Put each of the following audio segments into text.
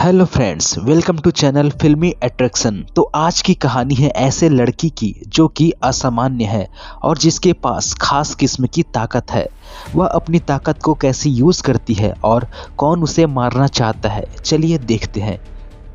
Hello friends, welcome to channel filmy attraction. तो आज की कहानी है ऐसे लड़की की जो कि असामान्य है और जिसके पास खास किस्म की ताकत है। वह अपनी ताकत को कैसे यूज़ करती है और कौन उसे मारना चाहता है, चलिए देखते हैं।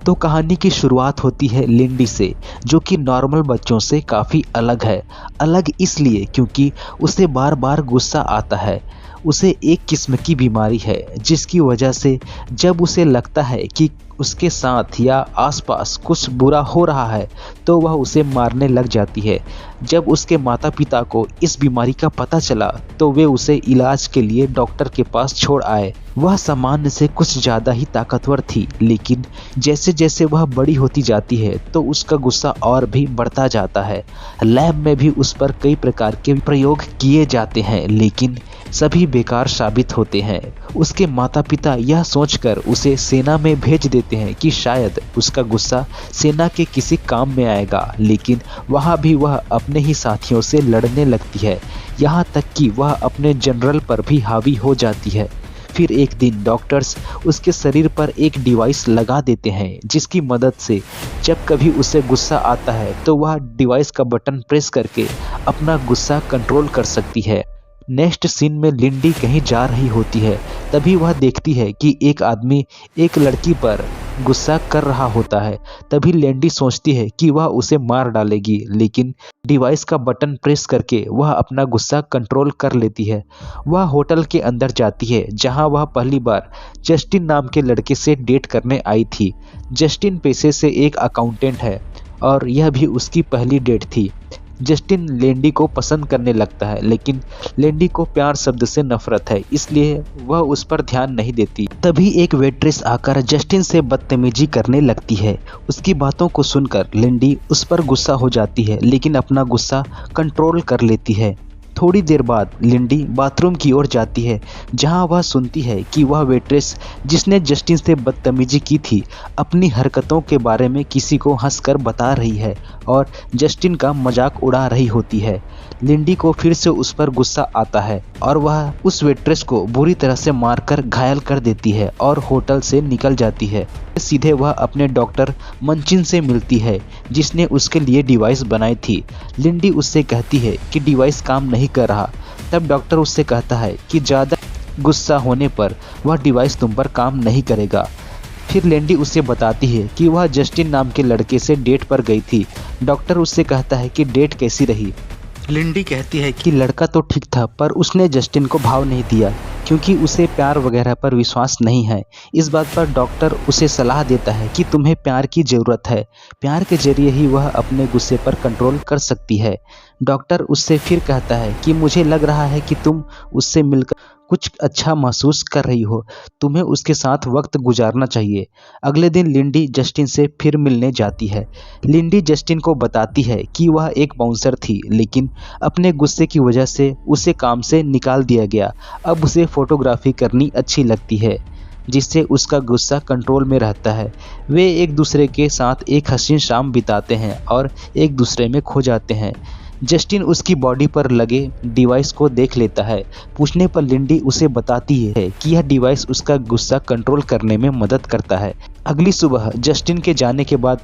तो कहानी की शुरुआत होती है लिंडी से, जो कि नॉर्मल बच्चों से काफ़ी अलग है। अलग इसलिए क्योंकि उसे बार बार गुस्सा आता है। उसे एक किस्म की बीमारी है जिसकी वजह से जब उसे लगता है कि उसके साथ या आसपास कुछ बुरा हो रहा है तो वह उसे मारने लग जाती है। जब उसके माता पिता को इस बीमारी का पता चला तो वे उसे इलाज के लिए डॉक्टर के पास छोड़ आए। वह सामान्य से कुछ ज़्यादा ही ताकतवर थी, लेकिन जैसे जैसे वह बड़ी होती जाती है तो उसका गुस्सा और भी बढ़ता जाता है। लैब में भी उस पर कई प्रकार के प्रयोग किए जाते हैं, लेकिन सभी बेकार साबित होते हैं। उसके माता पिता यह सोचकर उसे सेना में भेज देते हैं कि शायद उसका गुस्सा सेना के किसी काम में आएगा, लेकिन वहाँ भी वह अपने ही साथियों से लड़ने लगती है। यहाँ तक कि वह अपने जनरल पर भी हावी हो जाती है। फिर एक दिन डॉक्टर्स उसके शरीर पर एक डिवाइस लगा देते हैं जिसकी मदद से जब कभी उसे गुस्सा आता है तो वह डिवाइस का बटन प्रेस करके अपना गुस्सा कंट्रोल कर सकती है। नेक्स्ट सीन में लिंडी कहीं जा रही होती है, तभी वह देखती है कि एक आदमी एक लड़की पर गुस्सा कर रहा होता है। तभी लिंडी सोचती है कि वह उसे मार डालेगी, लेकिन डिवाइस का बटन प्रेस करके वह अपना गुस्सा कंट्रोल कर लेती है। वह होटल के अंदर जाती है जहां वह पहली बार जस्टिन नाम के लड़के से डेट करने आई थी। जस्टिन पेशे से एक अकाउंटेंट है और यह भी उसकी पहली डेट थी। जस्टिन लेंडी को पसंद करने लगता है, लेकिन लेंडी को प्यार शब्द से नफरत है, इसलिए वह उस पर ध्यान नहीं देती। तभी एक वेट्रेस आकर जस्टिन से बदतमीजी करने लगती है। उसकी बातों को सुनकर लेंडी उस पर गुस्सा हो जाती है, लेकिन अपना गुस्सा कंट्रोल कर लेती है। थोड़ी देर बाद लिंडी बाथरूम की ओर जाती है, जहां वह सुनती है कि वह वेट्रेस जिसने जस्टिन से बदतमीजी की थी अपनी हरकतों के बारे में किसी को हंसकर बता रही है और जस्टिन का मजाक उड़ा रही होती है। लिंडी को फिर से उस पर गुस्सा आता है और वह उस वेट्रेस को बुरी तरह से मारकर घायल कर देती है और होटल से निकल जाती है। सीधे वह अपने डॉक्टर मंचिन से मिलती है जिसने उसके लिए डिवाइस बनाई थी। लिंडी उससे कहती है कि डिवाइस काम नहीं कर रहा। तब डॉक्टर उससे कहता है कि ज़्यादा गुस्सा होने पर वह डिवाइस तुम पर काम नहीं करेगा। फिर लिंडी उसे बताती है कि वह जस्टिन नाम के लड़के से डेट पर गई थी। डॉक्टर उससे कहता है कि डेट कैसी रही। लिंडी कहती है कि लड़का तो ठीक था, पर उसने जस्टिन को भाव नहीं दिया क्योंकि उसे प्यार वगैरह पर विश्वास नहीं है। इस बात पर डॉक्टर उसे सलाह देता है कि तुम्हें प्यार की ज़रूरत है, प्यार के जरिए ही वह अपने गुस्से पर कंट्रोल कर सकती है। डॉक्टर उससे फिर कहता है कि मुझे लग रहा है कि तुम उससे मिलकर कुछ अच्छा महसूस कर रही हो, तुम्हें उसके साथ वक्त गुजारना चाहिए। अगले दिन लिंडी जस्टिन से फिर मिलने जाती है। लिंडी जस्टिन को बताती है कि वह एक बाउंसर थी, लेकिन अपने गुस्से की वजह से उसे काम से निकाल दिया गया। अब उसे फोटोग्राफी करनी अच्छी लगती है, जिससे उसका गुस्सा कंट्रोल में रहता है। वे एक दूसरे के साथ एक हसीन शाम बिताते हैं और एक दूसरे में खो जाते हैं। जस्टिन उसकी बॉडी पर लगे डिवाइस को देख लेता है। पूछने पर लिंडी उसे बताती है कि यह डिवाइस उसका गुस्सा कंट्रोल करने में मदद करता है। अगली सुबह जस्टिन के जाने के बाद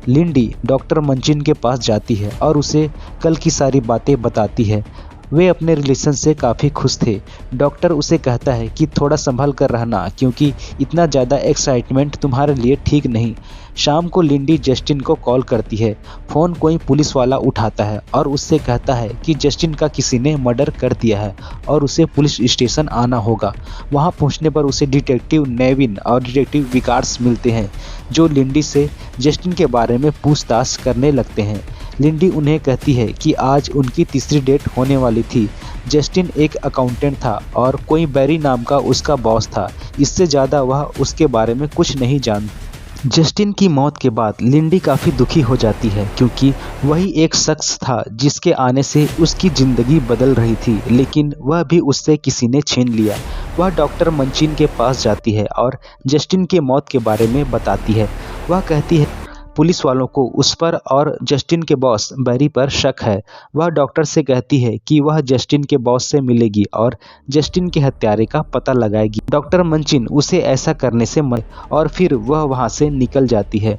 लिंडी डॉक्टर मंचिन के पास जाती है और उसे कल की सारी बातें बताती है। वे अपने रिलेशन से काफ़ी खुश थे। डॉक्टर उसे कहता है कि थोड़ा संभल कर रहना, क्योंकि इतना ज़्यादा एक्साइटमेंट तुम्हारे लिए ठीक नहीं। शाम को लिंडी जस्टिन को कॉल करती है। फ़ोन कोई पुलिस वाला उठाता है और उससे कहता है कि जस्टिन का किसी ने मर्डर कर दिया है और उसे पुलिस स्टेशन आना होगा। वहां पहुंचने पर उसे डिटेक्टिव नेविन और डिटेक्टिव विकार्स मिलते हैं, जो लिंडी से जस्टिन के बारे में पूछताछ करने लगते हैं। लिंडी उन्हें कहती है कि आज उनकी तीसरी डेट होने वाली थी। जस्टिन एक अकाउंटेंट था और कोई बैरी नाम का उसका बॉस था। इससे ज़्यादा वह उसके बारे में कुछ नहीं जानता। जस्टिन की मौत के बाद लिंडी काफ़ी दुखी हो जाती है, क्योंकि वही एक शख्स था जिसके आने से उसकी ज़िंदगी बदल रही थी, लेकिन वह भी उससे किसी ने छीन लिया। वह डॉक्टर मंचिन के पास जाती है और जस्टिन के मौत के बारे में बताती है। वह कहती है पुलिस वालों को उस पर और जस्टिन के बॉस बैरी पर शक है। वह डॉक्टर से कहती है कि वह जस्टिन के बॉस से मिलेगी और जस्टिन के हत्यारे का पता लगाएगी। डॉक्टर मंचिन उसे ऐसा करने से और फिर वह वहां से निकल जाती है।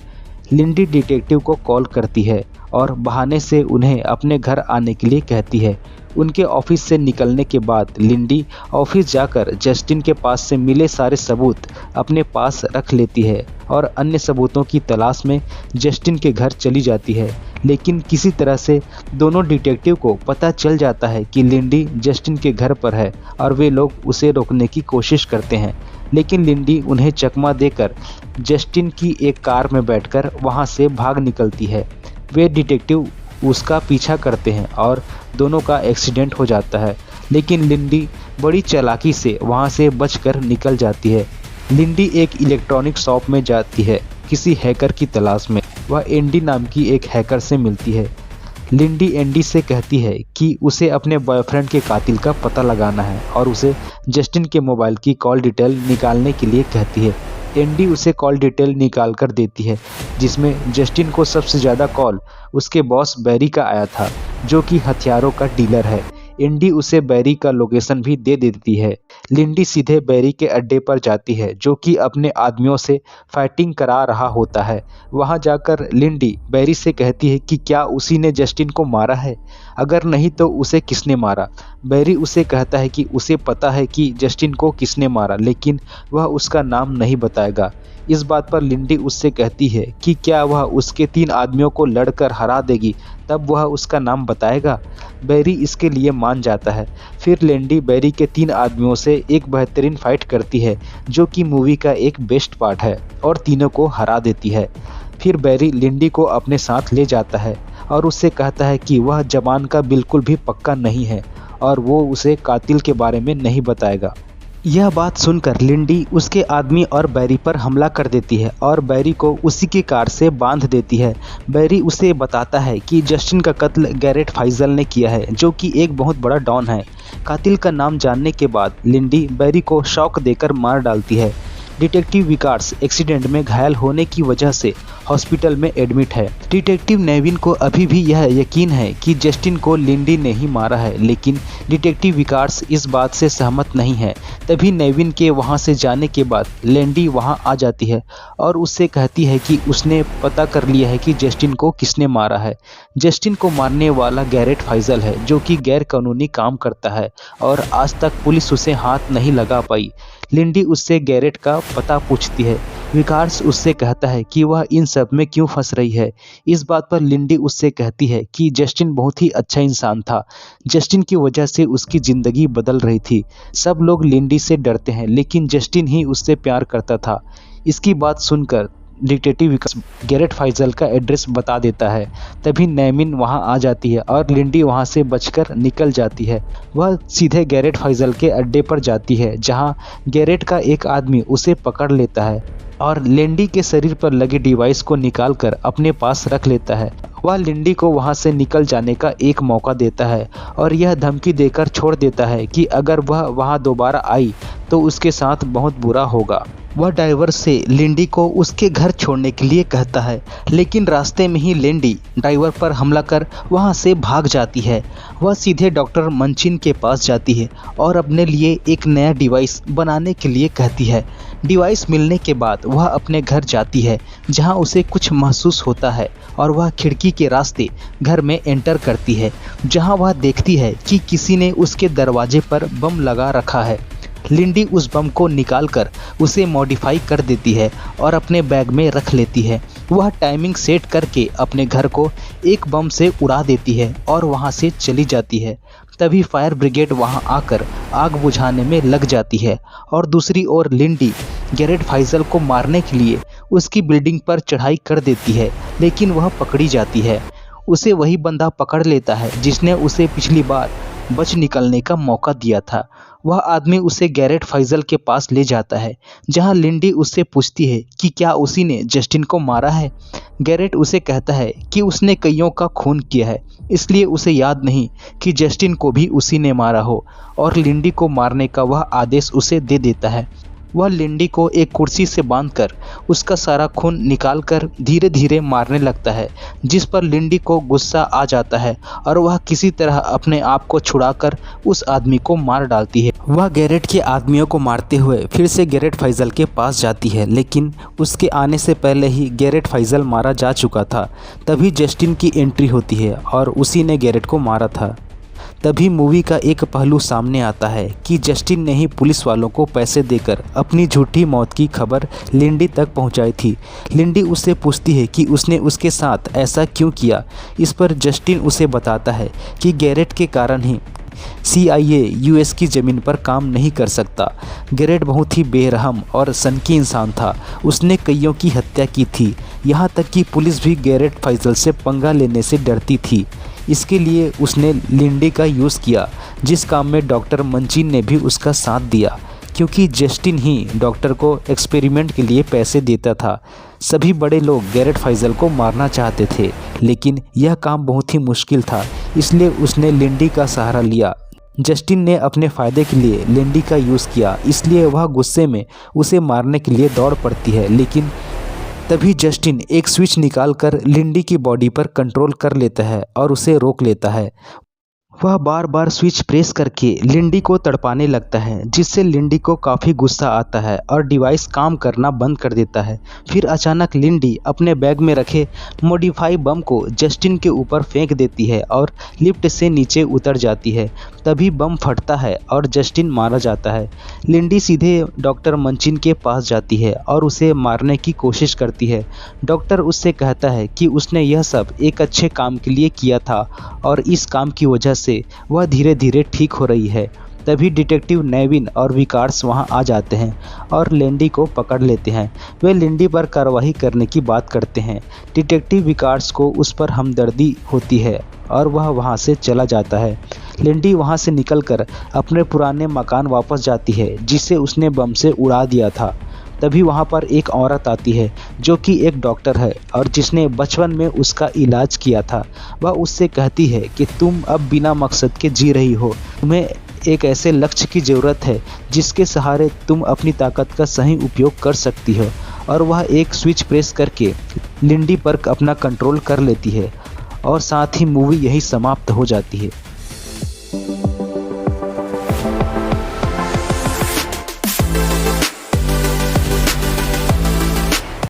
लिंडी डिटेक्टिव को कॉल करती है और बहाने से उन्हें अपने घर आने के लिए कहती है। उनके ऑफिस से निकलने के बाद लिंडी ऑफिस जाकर जस्टिन के पास से मिले सारे सबूत अपने पास रख लेती है और अन्य सबूतों की तलाश में जस्टिन के घर चली जाती है। लेकिन किसी तरह से दोनों डिटेक्टिव को पता चल जाता है कि लिंडी जस्टिन के घर पर है और वे लोग उसे रोकने की कोशिश करते हैं, लेकिन लिंडी उन्हें चकमा देकर जस्टिन की एक कार में बैठकर वहां से भाग निकलती है। वे डिटेक्टिव उसका पीछा करते हैं और दोनों का एक्सीडेंट हो जाता है, लेकिन लिंडी बड़ी चालाकी से वहां से बचकर निकल जाती है। लिंडी एक इलेक्ट्रॉनिक शॉप में जाती है किसी हैकर की तलाश में। वह एंडी नाम की एक हैकर से मिलती है। लिंडी एंडी से कहती है कि उसे अपने बॉयफ्रेंड के कातिल का पता लगाना है और उसे जस्टिन के मोबाइल की कॉल डिटेल निकालने के लिए कहती है। एंडी उसे कॉल डिटेल निकाल कर देती है, जिसमें जस्टिन को सबसे ज़्यादा कॉल उसके बॉस बैरी का आया था, जो कि हथियारों का डीलर है। एंडी उसे बैरी का लोकेशन भी दे देती है। लिंडी सीधे बैरी के अड्डे पर जाती है, जो कि अपने आदमियों से फाइटिंग करा रहा होता है। वहां जाकर लिंडी बैरी से कहती है कि क्या उसी ने जस्टिन को मारा है, अगर नहीं तो उसे किसने मारा। बैरी उसे कहता है कि उसे पता है कि जस्टिन को किसने मारा, लेकिन वह उसका नाम नहीं बताएगा। इस बात पर लिंडी उससे कहती है कि क्या वह उसके 3 आदमियों को लड़कर हरा देगी, तब वह उसका नाम बताएगा। बैरी इसके लिए मान जाता है। फिर लिंडी बैरी के 3 आदमियों से एक बेहतरीन फाइट करती है, जो कि मूवी का एक बेस्ट पार्ट है, और तीनों को हरा देती है। फिर बैरी लिंडी को अपने साथ ले जाता है और उससे कहता है कि वह जबान का बिल्कुल भी पक्का नहीं है और वो उसे कातिल के बारे में नहीं बताएगा। यह बात सुनकर लिंडी उसके आदमी और बैरी पर हमला कर देती है और बैरी को उसी की कार से बांध देती है। बैरी उसे बताता है कि जस्टिन का कत्ल गैरेट फाइजल ने किया है, जो कि एक बहुत बड़ा डॉन है। कातिल का नाम जानने के बाद लिंडी बैरी को शॉक देकर मार डालती है। डिटेक्टिव विकार्स एक्सीडेंट में घायल होने की वजह से हॉस्पिटल में एडमिट है। डिटेक्टिव नेविन को अभी भी यह यकीन है कि जस्टिन को लिंडी ने ही मारा है, लेकिन डिटेक्टिव विकार्स इस बात से सहमत नहीं है। तभी नेविन के वहां से जाने के बाद लिंडी वहां आ जाती है और उससे कहती है कि उसने पता कर लिया है कि जस्टिन को किसने मारा है। जस्टिन को मारने वाला गैरेट फाइजल है, जो कि गैर कानूनी काम करता है और आज तक पुलिस उसे हाथ नहीं लगा पाई। लिंडी उससे गैरेट का पता पूछती है। विकार्स उससे कहता है कि वह इन सब में क्यों फंस रही है। इस बात पर लिंडी उससे कहती है कि जस्टिन बहुत ही अच्छा इंसान था। जस्टिन की वजह से उसकी ज़िंदगी बदल रही थी। सब लोग लिंडी से डरते हैं, लेकिन जस्टिन ही उससे प्यार करता था। इसकी बात सुनकर डिटेक्टिव गैरेट फाइजल का एड्रेस बता देता है। तभी नेविन वहां आ जाती है और लिंडी वहां से बचकर निकल जाती है। वह सीधे गैरेट फाइजल के अड्डे पर जाती है, जहां गैरेट का एक आदमी उसे पकड़ लेता है और लिंडी के शरीर पर लगे डिवाइस को निकालकर अपने पास रख लेता है। वह लिंडी को वहां से निकल जाने का एक मौका देता है और यह धमकी देकर छोड़ देता है कि अगर वह वहां दोबारा आई तो उसके साथ बहुत बुरा होगा। वह ड्राइवर से लिंडी को उसके घर छोड़ने के लिए कहता है, लेकिन रास्ते में ही लिंडी ड्राइवर पर हमला कर वहां से भाग जाती है। वह सीधे डॉक्टर मंचिन के पास जाती है और अपने लिए एक नया डिवाइस बनाने के लिए कहती है। डिवाइस मिलने के बाद वह अपने घर जाती है, जहां उसे कुछ महसूस होता है और वह खिड़की के रास्ते घर में एंटर करती है, जहां वह देखती है कि किसी ने उसके दरवाजे पर बम लगा रखा है। लिंडी उस बम को निकालकर उसे मॉडिफाई कर देती है और अपने बैग में रख लेती है। वह टाइमिंग सेट करके अपने घर को एक बम से उड़ा देती है और वहां से चली जाती है। तभी फायर ब्रिगेड वहां आकर आग बुझाने में लग जाती है और दूसरी ओर लिंडी गैरेट फाइजल को मारने के लिए उसकी बिल्डिंग पर चढ़ाई कर देती है, लेकिन वह पकड़ी जाती है। उसे वही बंदा पकड़ लेता है जिसने उसे पिछली बार बच निकलने का मौका दिया था। वह आदमी उसे गैरेट फाइजल के पास ले जाता है, जहां लिंडी उससे पूछती है कि क्या उसी ने जस्टिन को मारा है। गैरेट उसे कहता है कि उसने कईयों का खून किया है, इसलिए उसे याद नहीं कि जस्टिन को भी उसी ने मारा हो, और लिंडी को मारने का वह आदेश उसे दे देता है। वह लिंडी को एक कुर्सी से बांधकर उसका सारा खून निकालकर धीरे धीरे मारने लगता है, जिस पर लिंडी को गुस्सा आ जाता है और वह किसी तरह अपने आप को छुड़ाकर उस आदमी को मार डालती है। वह गैरेट के आदमियों को मारते हुए फिर से गैरेट फैजल के पास जाती है, लेकिन उसके आने से पहले ही गैरेट फैजल मारा जा चुका था। तभी जस्टिन की एंट्री होती है और उसी ने गैरेट को मारा था। तभी मूवी का एक पहलू सामने आता है कि जस्टिन ने ही पुलिस वालों को पैसे देकर अपनी झूठी मौत की खबर लिंडी तक पहुंचाई थी। लिंडी उससे पूछती है कि उसने उसके साथ ऐसा क्यों किया। इस पर जस्टिन उसे बताता है कि गैरेट के कारण ही CIA US की ज़मीन पर काम नहीं कर सकता। गैरेट बहुत ही बेरहम और सनकी इंसान था। उसने कईयों की हत्या की थी। यहाँ तक कि पुलिस भी गैरेट फैजल से पंगा लेने से डरती थी। इसके लिए उसने लिंडी का यूज़ किया, जिस काम में डॉक्टर मंचिन ने भी उसका साथ दिया, क्योंकि जस्टिन ही डॉक्टर को एक्सपेरिमेंट के लिए पैसे देता था। सभी बड़े लोग गैरेट फैजल को मारना चाहते थे, लेकिन यह काम बहुत ही मुश्किल था, इसलिए उसने लिंडी का सहारा लिया। जस्टिन ने अपने फ़ायदे के लिए लिंडी का यूज़ किया, इसलिए वह गुस्से में उसे मारने के लिए दौड़ पड़ती है, लेकिन तभी जस्टिन एक स्विच निकालकर लिंडी की बॉडी पर कंट्रोल कर लेता है और उसे रोक लेता है। वह बार बार स्विच प्रेस करके लिंडी को तड़पाने लगता है, जिससे लिंडी को काफ़ी गुस्सा आता है और डिवाइस काम करना बंद कर देता है। फिर अचानक लिंडी अपने बैग में रखे मॉडिफाई बम को जस्टिन के ऊपर फेंक देती है और लिफ्ट से नीचे उतर जाती है। तभी बम फटता है और जस्टिन मारा जाता है। लिंडी सीधे डॉक्टर मंचिन के पास जाती है और उसे मारने की कोशिश करती है। डॉक्टर उससे कहता है कि उसने यह सब एक अच्छे काम के लिए किया था और इस काम की वजह से वह धीरे धीरे ठीक हो रही है। तभी डिटेक्टिव नेविन और विकार्स वहां आ जाते हैं और लिंडी को पकड़ लेते हैं। वे लिंडी पर कार्रवाई करने की बात करते हैं। डिटेक्टिव विकार्स को उस पर हमदर्दी होती है और वह वहां से चला जाता है। लिंडी वहां से निकलकर अपने पुराने मकान वापस जाती है, जिसे उसने बम से उड़ा दिया था। तभी वहाँ पर एक औरत आती है जो कि एक डॉक्टर है और जिसने बचपन में उसका इलाज किया था। वह उससे कहती है कि तुम अब बिना मकसद के जी रही हो, तुम्हें एक ऐसे लक्ष्य की ज़रूरत है जिसके सहारे तुम अपनी ताकत का सही उपयोग कर सकती हो। और वह एक स्विच प्रेस करके लिंडी पर अपना कंट्रोल कर लेती है और साथ ही मूवी यही समाप्त हो जाती है।